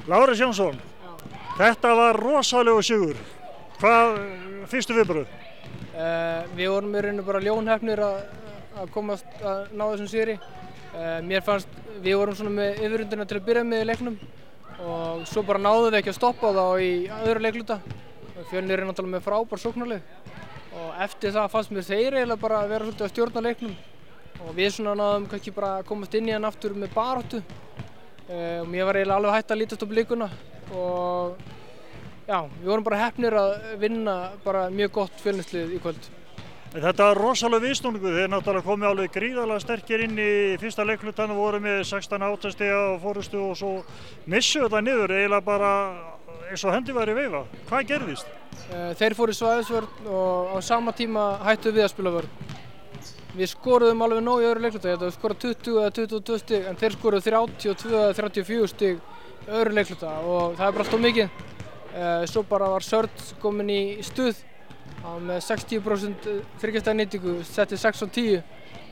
Lárus Jónsson, þetta var rosalegur sigur. Hvað fyrstu viðbrögð? Við vorum í rauninu bara ljónheppnir að komast að ná þessum sigri. Mér fannst við vorum svona með yfirhöndina til að byrja með í leiknum og svo bara náðum við ekki að stoppa þá í öðru leikluta. Fjölnir er náttúrulega með frábær sóknarlið og eftir það fannst mér þeir eiginlega bara að vera svolítið að stjórna leiknum og við svona náðum kannski bara að komast inn í hann aftur með baráttu. Og mér var eiginlega alveg hætt að lítast á blikuna og já, við vorum bara heppnir að vinna bara mjög gott Fjölnislið í kvöld. Þetta var rosalega viðsnúningur, þeir náttúrulega komið alveg gríðarlega sterkir inn í fyrsta leiklutan og voru með 16-8 stiga á fórustu og svo missu þetta niður eiginlega bara eins og hendi væri veifa. Hvað gerðist? Þeir fóru í svæðisvörn og á sama tíma hættu við að spila vörn. Við skoruðum alveg nóg í öðru leikluta, ég held að við skoruðum 20 eða 22 stig en þeir skoruðu 32 eða 34 stig í öðru leikluta og það er bara alltof mikið. Svo bara var Sörd komin í stuð með 60% þriggjastaða nýtingu, setti 6-10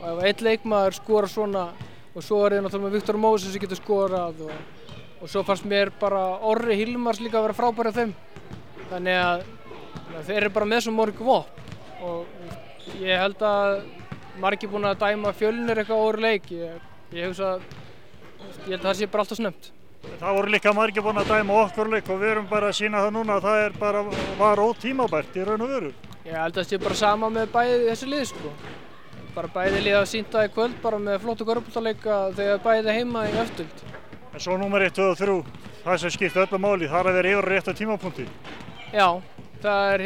og ef einn leikmaður skorar svona og svo er það náttúrulega með Viktor Móses sem getur skorað og svo fannst mér bara Orri Hilmars líka að vera frábær af þeim. Þannig að þeir eru bara með svo mörg vopn og ég held að margir búin að dæma Fjölnir eitthvað úr leik. Ég held að það sé bara alltaf snömmt. Það voru líka margir búin að dæma okkur leik og við erum bara að sýna það núna að það er bara var ótímabært í raun og veru. Ég held að það sé bara sama með bæði þessi lið sko. Bara bæði lið að sýnda í kvöld bara með flottu körfuboltaleika þegar bæði heima í Östuld. En svo númer 1, 2 og 3, það sem skipti öllu máli, það er að vera yfir rétta tímapunkti. Já, það er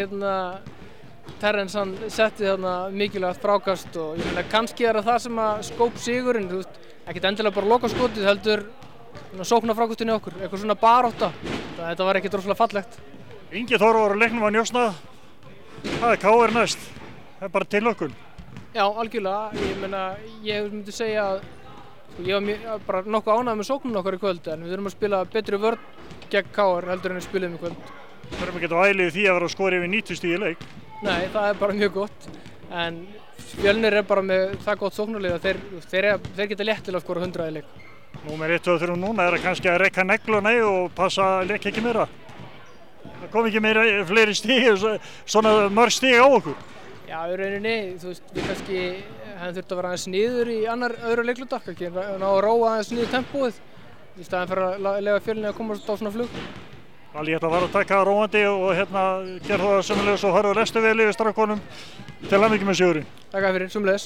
Terrence hann setti þarna mikilvægt frákast og ég meina kannski er það sem að skóp sigurinn, þú veist, ekkert endilega bara loka skotið heldur sókna frákastinu okkur, eitthvað svona barátta. Þetta var ekkert rosalega fallegt. Ingi Þór var á leiknum að njósna, það er KR næst, það er bara tilhlökkun. Já, algjörlega, ég meina, ég myndi segja að ég var bara nokkuð ánægður með sóknuna okkar í kvöld en við þurfum að spila betri vörn gegn KR heldur en við spilum í kvöld. Við þurfum ekki að vælið því að vera að skora yfir 90 stig í leik. Nei, það er bara mjög gott en Fjölnir er bara með það gott sóknarlið að þeir geta léttilega að skora 100 í leik. Númer 1, 2 og 3 núna er að kannski að rekka negluna í og passa að leika ekki meira. Það kom ekki meira fleiri stig, svona mörg stig á okkur. Já, í rauninni, þú veist, við kannski hefðum þurft að vera aðeins niður í öðru leikluta, kannski ná að róa aðeins niður tempóið í staðinn fyrir að leyfa Fjölnir að komast á svona flug. Ég ætla að fara að taka róandi og gera það sömuleiðis og horfa restu vel yfir strákunum til hamingju með sigurinn. Takk fyrir, sömuleiðis.